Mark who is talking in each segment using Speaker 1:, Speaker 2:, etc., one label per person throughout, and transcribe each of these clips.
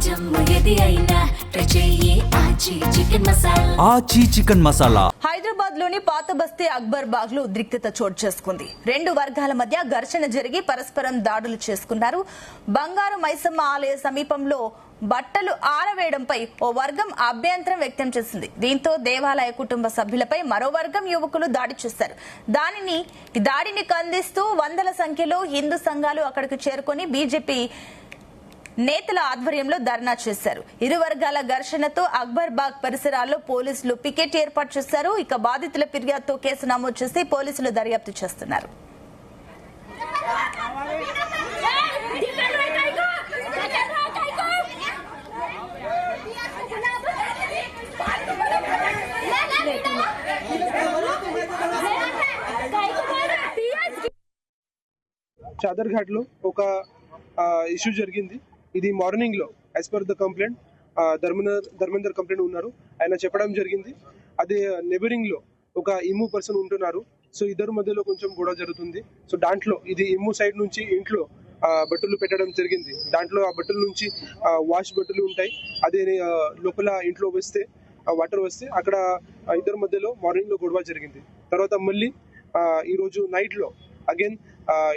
Speaker 1: ఆచి చికెన్ మసాలా.
Speaker 2: హైదరాబాద్ లోని పాత బస్తీ అక్బర్ బాగ్ లో ఉద్రిక్తత చోటు చేసుకుంది. రెండు వర్గాల మధ్య ఘర్షణ జరిగి పరస్పరం దాడులు చేసుకున్నారు. బంగారు మైసమ్మ ఆలయ సమీపంలో బట్టలు ఆరవేయడంపై ఓ వర్గం అభ్యంతరం వ్యక్తం చేసింది. దీంతో దేవాలయ కుటుంబ సభ్యులపై మరో వర్గం యువకులు దాడి చేశారు. దాడిని ఖండిస్తూ వందల సంఖ్యలో హిందూ సంఘాలు అక్కడికి చేరుకుని బీజేపీ నేతల ఆధ్వర్యంలో ధర్నా చేశారు. ఇరు వర్గాల ఘర్షణతో అక్బర్ బాగ్ పరిసరాల్లో పోలీసులు పికెట్ ఏర్పాటు చేశారు. ఇక బాధితుల ఫిర్యాదుతో కేసు నమోదు చేసి పోలీసులు దర్యాప్తు చేస్తున్నారు.
Speaker 3: చాదర్ ఘాట్ లో ఒక ఇష్యూ జరిగింది. ఇది మార్నింగ్ లో as per the complaint Dharmender complaint ఉన్నారు. ఆయన చెప్పడం జరిగింది అదే నెబరింగ్ లో ఒక ఇమ్ము పర్సన్ ఉంటున్నారు. సో ఇద్దరు మధ్యలో కొంచెం గొడవ జరుగుతుంది. సో దాంట్లో ఇది ఇమ్ము సైడ్ నుంచి ఇంట్లో బట్టలు పెట్టడం జరిగింది. దాంట్లో ఆ బట్టల నుంచి వాష్ బట్టలు ఉంటాయి. అదే లోపల ఇంట్లో వస్తే వాటర్ వస్తే అక్కడ ఇద్దరు మధ్యలో మార్నింగ్ లో గొడవ జరిగింది. తర్వాత మళ్ళీ ఈ రోజు నైట్ లో అగైన్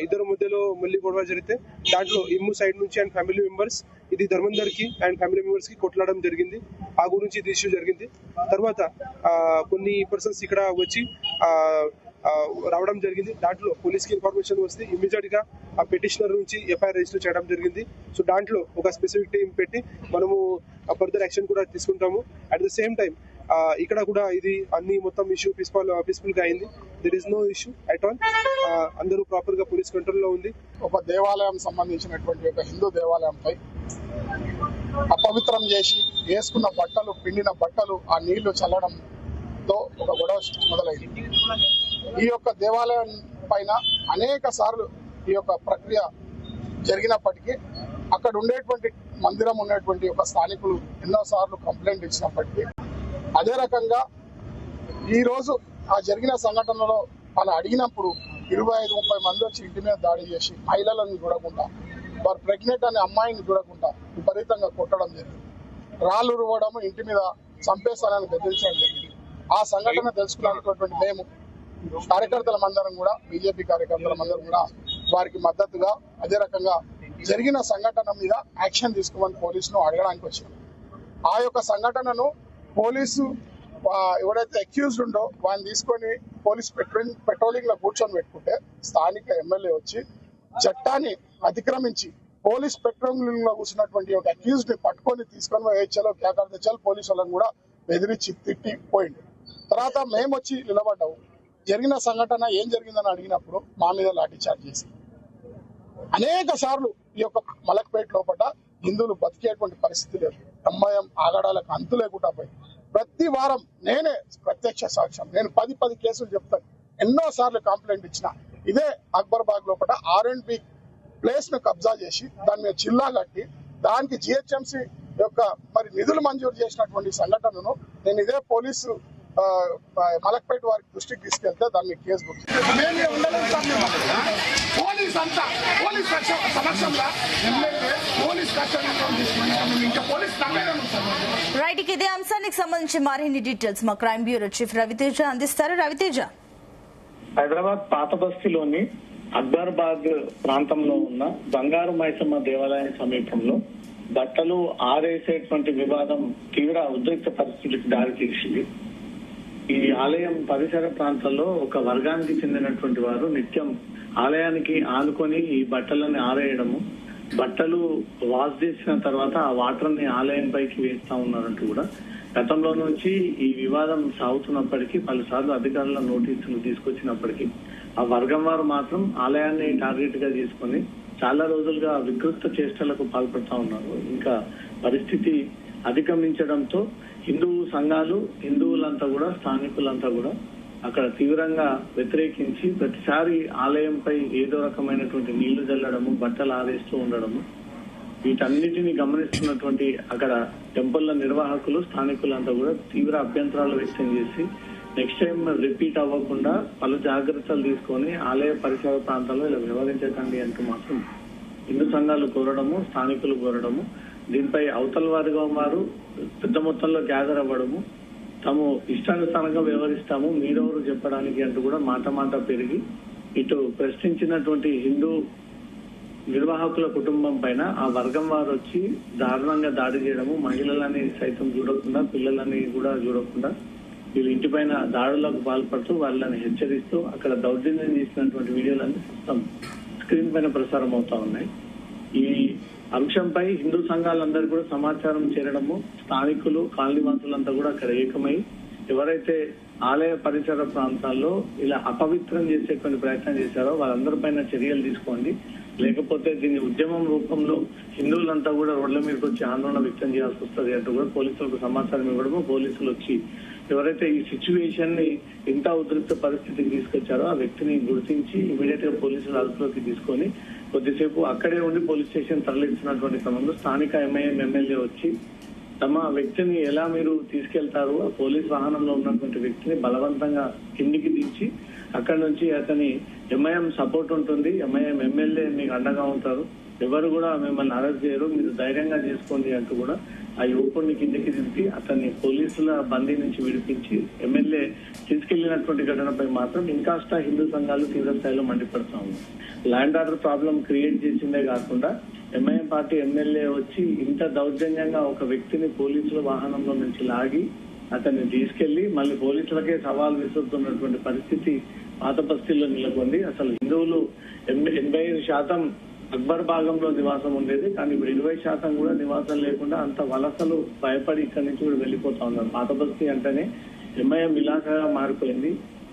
Speaker 3: ఇద్దరు మధ్యలో మళ్ళీ గొడవ జరిగితే దాంట్లో ఇమ్ము సైడ్ నుంచి అండ్ ఫ్యామిలీ మెంబర్స్ ఇది ధర్మేందర్ కి అండ్ ఫ్యామిలీ మెంబర్స్ కి కొట్లాడడం జరిగింది. ఆ గురించి ఇది ఇష్యూ జరిగింది. తర్వాత కొన్ని పర్సన్స్ ఇక్కడ వచ్చి రావడం జరిగింది. దాంట్లో పోలీస్ కి ఇన్ఫర్మేషన్ వస్తే ఇమీడియట్ గా ఆ పిటిషనర్ నుంచి ఎఫ్ఐఆర్ రిజిస్టర్ చేయడం జరిగింది. సో దాంట్లో ఒక స్పెసిఫిక్ టీం పెట్టి మనము ఫర్దర్ యాక్షన్ కూడా తీసుకుంటాము. అట్ ద సేమ్ టైం ఇక్కడ కూడా ఇది అన్ని మొత్తం ఇష్యూ పీస్ఫుల్ గా అయింది. There is no issue at all. అందరూ ప్రాపర్ గా పోలీస్ కంట్రోల్ లో ఉంది.
Speaker 4: ఒక దేవాలయం సంబంధించినటువంటి ఒక హిందూ దేవాలయంపై అపవిత్రం చేసి వేసుకున్న బట్టలు, పిండిన బట్టలు ఆ నీళ్లు చల్లడంతో ఒక గొడవ మొదలైంది. ఈ యొక్క దేవాలయం పైన అనేక సార్లు ఈ యొక్క ప్రక్రియ జరిగినప్పటికీ అక్కడ ఉండేటువంటి మందిరం ఉన్నటువంటి ఒక స్థానికులు ఎన్నో సార్లు కంప్లైంట్ ఇచ్చినప్పటికీ అదే రకంగా ఈ రోజు ఆ జరిగిన సంఘటనలో వాళ్ళు అడిగినప్పుడు 25-30 మంది వచ్చి ఇంటి మీద దాడి చేసి మహిళలను చూడకుండా, వారు ప్రెగ్నెంట్ అనే అమ్మాయిని చూడకుండా విపరీతంగా కొట్టడం జరిగింది. రాళ్లు రువ్వడం, ఇంటి మీద చంపేస్తానని బెదిరించడం జరిగింది. ఆ సంఘటన తెలుసుకున్నటువంటి మేము కార్యకర్తలమందరం కూడా, బీజేపీ కార్యకర్తలమందరం కూడా వారికి మద్దతుగా అదే రకంగా జరిగిన సంఘటన మీద యాక్షన్ తీసుకోమని పోలీసును అడగడానికి వచ్చినాం. ఆ యొక్క సంఘటనను పోలీసు ఎవడైతే అక్యూజ్డ్ ఉండో వాడిని తీసుకొని పోలీస్ పెట్రోలింగ్ లో కూర్చొని పెట్టుకుంటే స్థానిక ఎమ్మెల్యే వచ్చి చట్టాన్ని అతిక్రమించి పోలీస్ పెట్రోలింగ్ లో కూర్చున్నటువంటి ఒక అక్యూజ్డ్ ని పట్టుకొని తీసుకొని వేయించాలో కేకలు పోలీసు వాళ్ళని కూడా బెదిరించి తిట్టి పోయింది. తర్వాత మేము వచ్చి నిలబడ్డాము. జరిగిన సంఘటన ఏం జరిగిందని అడిగినప్పుడు మా మీద లాఠీ చార్జ్ చేసి అనేక సార్లు ఈ యొక్క మలక్పేట లోపల హిందువులు బతికేటువంటి పరిస్థితి లేదు. అమ్మాయం ఆగడాలకు అంతు లేకుండా పోయి ప్రతి వారం నేనే ప్రత్యక్ష సాక్ష్యం. నేను 10 కేసులు చెప్తాను. ఎన్నో సార్లు కంప్లైంట్ ఇచ్చిన ఇదే అక్బర్ బాగ్ లోపల R&B ప్లేస్ ను కబ్జా చేసి దాని మీద చిల్లా కట్టి దానికి GHMC యొక్క మరి నిధులు మంజూరు చేసినటువంటి సంఘటనను నేను ఇదే పోలీసు మలక్పేట వారికి దృష్టికి తీసుకెళ్తే దాన్ని కేసు బుక్
Speaker 2: రైట్. ఇదే అంశానికి సంబంధించి మరిన్ని డీటెయిల్స్ మా క్రైమ్ బ్యూరో చీఫ్ రవితేజ అందిస్తారు. రవితేజ,
Speaker 5: హైదరాబాద్ పాత బస్తీలోని అక్బర్ బాగ్ ప్రాంతంలో ఉన్న బంగారు మైసమ్మ దేవాలయం సమీపంలో బట్టలు ఆరేసేటువంటి వివాదం తీవ్ర ఉద్రిక్త పరిస్థితికి దారితీసింది. ఈ ఆలయం పరిసర ప్రాంతాల్లో ఒక వర్గానికి చెందినటువంటి వారు నిత్యం ఆలయానికి ఆనుకొని ఈ బట్టలని ఆరేయడము, బట్టలు వాష్ చేసిన తర్వాత ఆ వాటర్ ని ఆలయం పైకి వేస్తా ఉన్నారంటూ కూడా గతంలో నుంచి ఈ వివాదం సాగుతున్నప్పటికీ పలుసార్లు అధికారుల నోటీసులు తీసుకొచ్చినప్పటికీ ఆ వర్గం వారు మాత్రం ఆలయాన్ని టార్గెట్ గా తీసుకొని చాలా రోజులుగా వికృత చేష్టలకు పాల్పడుతూ ఉన్నారు. ఇంకా పరిస్థితి అధిగమించడంతో హిందూ సంఘాలు, హిందువులంతా కూడా, స్థానికులంతా కూడా అక్కడ తీవ్రంగా వ్యతిరేకించి ప్రతిసారి ఆలయంపై ఏదో రకమైనటువంటి నీళ్లు చల్లడము, బట్టలు ఆరేస్తూ ఉండడము, వీటన్నిటిని గమనిస్తున్నటువంటి అక్కడ టెంపుల్ల నిర్వాహకులు, స్థానికులంతా కూడా తీవ్ర అభ్యంతరాలు వ్యక్తం చేసి నెక్స్ట్ టైం రిపీట్ అవ్వకుండా పలు జాగ్రత్తలు తీసుకొని ఆలయ పరిసర ప్రాంతాల్లో ఇలా వ్యవహరించకండి అంటూ మాత్రం హిందూ సంఘాలు కోరడము, స్థానికులు కోరడము, దీనిపై అవతల వర్గం వారు పెద్ద మొత్తంలో గ్యాదర్ అవ్వడము, తాము ఇష్టానుసారంగా వ్యవహరిస్తాము మీరెవరు చెప్పడానికి అంటూ కూడా మాట పెరిగి ఇటు ప్రశ్నించినటువంటి హిందూ నిర్వాహకుల కుటుంబం పైన ఆ వర్గం వారు వచ్చి దారుణంగా దాడి చేయడము, మహిళలని సైతం చూడకుండా పిల్లలని కూడా చూడకుండా వీళ్ళ ఇంటిపైన దాడులకు పాల్పడుతూ వాళ్ళని హెచ్చరిస్తూ అక్కడ దౌర్జన్యం చేసినటువంటి వీడియోలన్నీ ప్రస్తుతం స్క్రీన్ పైన ప్రసారం అవుతా ఉన్నాయి. ఈ అంశంపై హిందూ సంఘాలందరూ కూడా సమాచారం చేరడము, స్థానికులు కాలనీవాసులంతా కూడా అక్కడ ఏకమై ఎవరైతే ఆలయ పరిసర ప్రాంతాల్లో ఇలా అపవిత్రం చేసేటువంటి ప్రయత్నం చేశారో వాళ్ళందరిపైన చర్యలు తీసుకోండి, లేకపోతే దీన్ని ఉద్యమం రూపంలో హిందువులంతా కూడా రోడ్ల మీదకి వచ్చి ఆందోళన వ్యక్తం చేయాల్సి వస్తుంది అంటూ కూడా పోలీసులకు సమాచారం ఇవ్వడము, పోలీసులు వచ్చి ఎవరైతే ఈ సిచ్యువేషన్ ని ఇంత ఉద్రిక్త పరిస్థితికి తీసుకొచ్చారో ఆ వ్యక్తిని గుర్తించి ఇమీడియట్ గా పోలీసులు అదుపులోకి తీసుకొని కొద్దిసేపు అక్కడే ఉండి పోలీస్ స్టేషన్ తరలించినటువంటి క్రమంలో స్థానిక ఎంఐఎం ఎమ్మెల్యే వచ్చి తమ వ్యక్తిని ఎలా మీరు తీసుకెళ్తారు, ఆ పోలీస్ వాహనంలో ఉన్నటువంటి వ్యక్తిని బలవంతంగా కిందికి దించి అక్కడి నుంచి అతని ఎంఐఎం సపోర్ట్ ఉంటుంది, ఎంఐఎం ఎమ్మెల్యే మీకు అండగా ఉంటారు, ఎవరు కూడా మిమ్మల్ని అరెస్ట్ చేయరు, మీరు ధైర్యంగా చేసుకోండి అంటూ కూడా ఆ యువకుడిని కిందికి దింపి అతన్ని పోలీసుల బందీ నుంచి విడిపించి ఎమ్మెల్యే తీసుకెళ్లినటువంటి ఘటనపై మాత్రం ఇంకాస్త హిందూ సంఘాలు తీవ్ర స్థాయిలో మండిపడతా ఉన్నాయి. ల్యాండ్ ఆర్డర్ ప్రాబ్లం క్రియేట్ చేసిందే కాకుండా ఎంఐఎం పార్టీ ఎమ్మెల్యే వచ్చి ఇంత దౌర్జన్యంగా ఒక వ్యక్తిని పోలీసుల వాహనంలో నుంచి లాగి అతన్ని తీసుకెళ్లి మళ్ళీ పోలీసులకే సవాల్ విసురుతున్నటువంటి పరిస్థితి పాత బస్తీల్లో నెలకొంది. అసలు హిందువులు 85% అక్బర్ భాగంలో నివాసం ఉండేది, కానీ ఇప్పుడు 20% కూడా నివాసం లేకుండా అంత వలసలు భయపడి ఇక్కడి నుంచి కూడా వెళ్లిపోతా ఉన్నారు. పాత బస్తీ అంటేనే ఎంఐఎం ఇలాకాగా మారిపోయింది,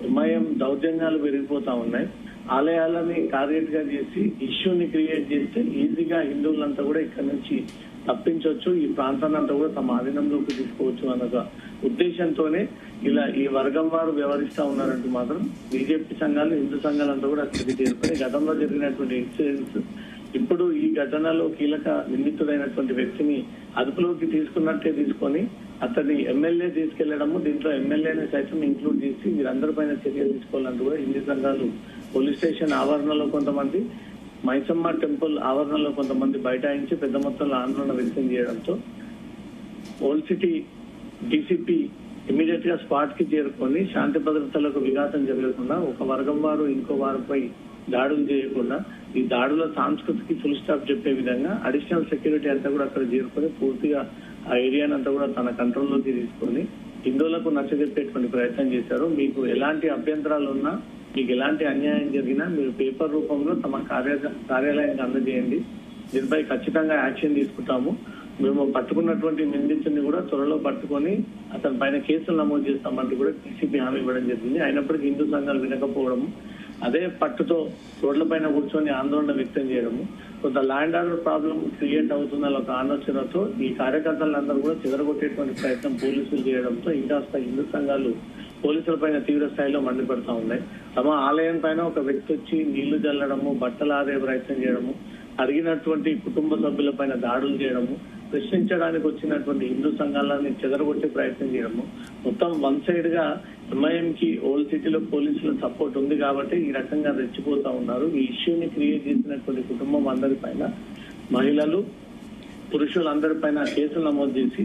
Speaker 5: ఎంఐఎం దౌర్జన్యాలు పెరిగిపోతా ఉన్నాయి. ఆలయాలని టార్గెట్ గా చేసి ఇష్యూని క్రియేట్ చేస్తే ఈజీగా హిందువులంతా కూడా ఇక్కడ నుంచి తప్పించవచ్చు, ఈ ప్రాంతాన్ని అంతా కూడా తమ ఆధీనంలోకి తీసుకోవచ్చు అన్న ఉద్దేశంతోనే ఇలా ఈ వర్గం వారు వ్యవహరిస్తా ఉన్నారంటూ మాత్రం బీజేపీ సంఘాలు హిందూ సంఘాలంతా కూడా అక్కడికి చేరుకుని గతంలో జరిగినటువంటి ఇన్సిడెంట్స్ ఇప్పుడు ఈ ఘటనలో కీలక నిందితుడైనటువంటి వ్యక్తిని అదుపులోకి తీసుకున్నట్టే తీసుకొని అతన్ని ఎమ్మెల్యే తీసుకెళ్లడము, దీంట్లో ఎమ్మెల్యేని సైతం ఇంక్లూడ్ చేసి వీరందరిపైన చర్యలు తీసుకోవాలంటూ కూడా హిందూ సంఘాలు పోలీస్ స్టేషన్ ఆవరణలో కొంతమంది, మైసమ్మ టెంపుల్ ఆవరణలో కొంతమంది బైఠాయించి పెద్ద మొత్తంలో ఆందోళన వ్యక్తం చేయడంతో ఓల్డ్ సిటీ డీసీపీ ఇమీడియట్ గా స్పాట్ కి చేరుకొని శాంతి భద్రతలకు విఘాతం జరగకుండా ఒక వర్గం వారు ఇంకో వారిపై దాడులు చేయకుండా ఈ దాడుల సంస్కృతికి ఫుల్ స్టాప్ చెప్పే విధంగా అడిషనల్ సెక్యూరిటీ అంతా కూడా అక్కడ చేరుకొని పూర్తిగా ఆ ఏరియాని అంతా కూడా తన కంట్రోల్లోకి తీసుకొని హిందువులకు నచ్చజెప్పేటువంటి ప్రయత్నం చేశారు. మీకు ఎలాంటి అభ్యంతరాలు ఉన్నా, మీకు ఎలాంటి అన్యాయం జరిగినా మీరు పేపర్ రూపంలో తమ కార్యాలయానికి అందజేయండి, దీనిపై ఖచ్చితంగా యాక్షన్ తీసుకుంటాము, మేము పట్టుకున్నటువంటి నిందితుడిని కూడా త్వరలో పట్టుకొని అతని పైన కేసులు నమోదు చేస్తామంటూ కూడా డీసీపీ హామీ ఇవ్వడం జరిగింది. అయినప్పటికీ హిందూ సంఘాలు వినకపోవడము, అదే పట్టుతో రోడ్ల పైన కూర్చొని ఆందోళన వ్యక్తం చేయడము, కొంత ల్యాండ్ ఆర్డర్ ప్రాబ్లం క్రియేట్ అవుతుందన్న ఒక ఆలోచనతో ఈ కార్యకర్తలందరూ కూడా చెదరగొట్టేటువంటి ప్రయత్నం పోలీసులు చేయడంతో ఇంకాస్త హిందూ సంఘాలు పోలీసుల పైన తీవ్ర స్థాయిలో మండిపడతా ఉన్నాయి. తమ ఆలయం పైన ఒక వ్యక్తి వచ్చి నీళ్లు చల్లడము, బట్టలు ఆరే ప్రయత్నం చేయడము, అడిగినటువంటి కుటుంబ సభ్యుల పైన దాడులు చేయడము, ప్రశ్నించడానికి వచ్చినటువంటి హిందూ సంఘాలని చెదరగొట్టే ప్రయత్నం చేయడము, మొత్తం వన్ సైడ్ గా ఎంఐఎం కి ఓల్డ్ సిటీలో పోలీసుల సపోర్ట్ ఉంది కాబట్టి ఈ రకంగా రెచ్చిపోతా ఉన్నారు. ఈ ఇష్యూని క్రియేట్ చేసినటువంటి కుటుంబం అందరిపైన, మహిళలు పురుషులందరిపైన కేసులు నమోదు చేసి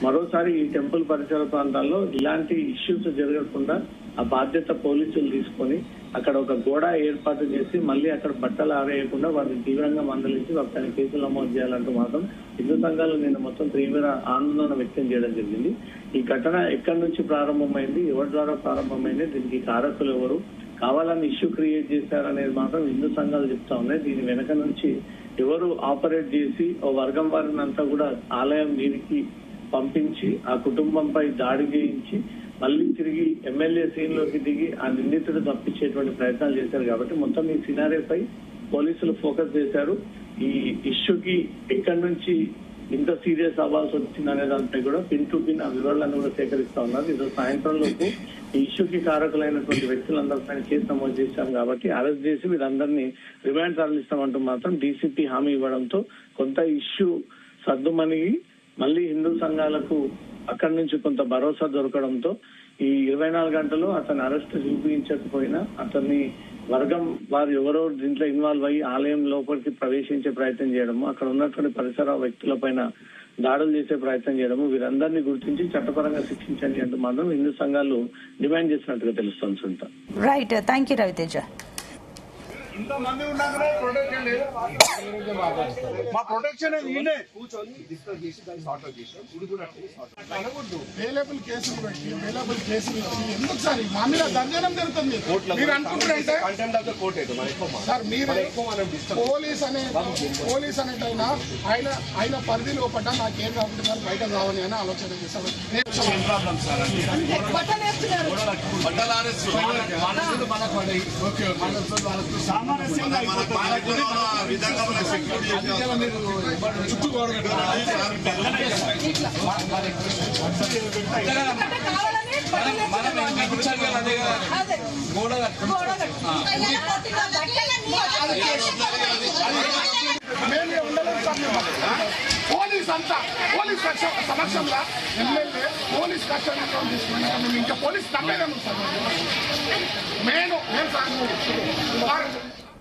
Speaker 5: మరోసారి ఈ టెంపుల్ పరిసర ప్రాంతాల్లో ఇలాంటి ఇష్యూస్ జరగకుండా ఆ బాధ్యత పోలీసులు తీసుకొని అక్కడ ఒక గోడ ఏర్పాటు చేసి మళ్ళీ అక్కడ బట్టలు ఆరేయకుండా వారిని తీవ్రంగా మందలించి వారిపైన కేసులు నమోదు చేయాలంటూ మాత్రం హిందూ సంఘాలు నిన్న మొత్తం తీవ్ర ఆందోళన వ్యక్తం చేయడం జరిగింది. ఈ ఘటన ఎక్కడి నుంచి ప్రారంభమైంది, ఎవరి ద్వారా ప్రారంభమైంది, దీనికి కారకులు ఎవరు, కావాలని ఇష్యూ క్రియేట్ చేశారనేది మాత్రం హిందూ సంఘాలు చెప్తా ఉన్నాయి. దీని వెనక నుంచి ఎవరు ఆపరేట్ చేసి ఓ వర్గం వారిని అంతా కూడా ఆలయం మీదికి పంపించి ఆ కుటుంబంపై దాడి చేయించి మళ్ళీ తిరిగి ఎమ్మెల్యే సీన్ లోకి దిగి ఆ నిందితుడు తప్పించేటువంటి ప్రయత్నాలు చేశారు. కాబట్టి మొత్తం ఈ సినారీపై పోలీసులు ఫోకస్ చేశారు. ఈ ఇష్యూకి ఎక్కడి నుంచి ఇంత సీరియస్ అవ్వాల్సి వచ్చిందనే దానిపై కూడా పిన్ టు పిన్ ఆ వివరాలను కూడా సేకరిస్తా ఉన్నారు. ఈరోజు సాయంత్రం లోపు ఈ ఇష్యూకి కారకులైనటువంటి వ్యక్తులందరిపైన కేసు నమోదు చేశాం కాబట్టి అరెస్ట్ చేసి వీరందరినీ రిమాండ్ తరలిస్తామంటూ మాత్రం డీసీపీ హామీ ఇవ్వడంతో కొంత ఇష్యూ సర్దుమణిగి మళ్ళీ హిందూ సంఘాలకు అక్కడి నుంచి కొంత భరోసా దొరకడంతో ఈ 24 గంటలు అతని అరెస్ట్ చూపించకపోయినా అతన్ని వర్గం వారు ఎవరో దీంట్లో ఇన్వాల్వ్ అయ్యి ఆలయం లోపలికి ప్రవేశించే ప్రయత్నం చేయడము, అక్కడ ఉన్నటువంటి పరిసర వ్యక్తులపైన దాడులు చేసే ప్రయత్నం చేయడము, వీరందరినీ గుర్తించి చట్టపరంగా శిక్షించండి అంటూ మాత్రం హిందూ సంఘాలు డిమాండ్ చేసినట్టుగా తెలుస్తుంది Sunitha.
Speaker 2: Right, thank you Raviteja.
Speaker 6: ఇంతమంది ఉన్నాకనే ప్రొటెక్షన్ లేదు. మా ప్రొటెక్షన్
Speaker 4: వేలబుల్ కేసులు పెట్టి ఎందుకు సార్ మా మీద దర్శనం జరుగుతుంది? మీరు అనుకుంటారంటే సార్ మీరు పోలీస్ అనేటైనా ఆయన పరిధి లోపల నాకేం కాబట్టి సార్ బయట కావాలి అని ఆలోచన చేశారు. పోలీస్ అంతా పోలీస్ సమక్షంలో ఎమ్మెల్యే పోలీస్ కష్టం తీసుకుని ఇంకా పోలీస్ తప్పేదాన్ని సార్ నేను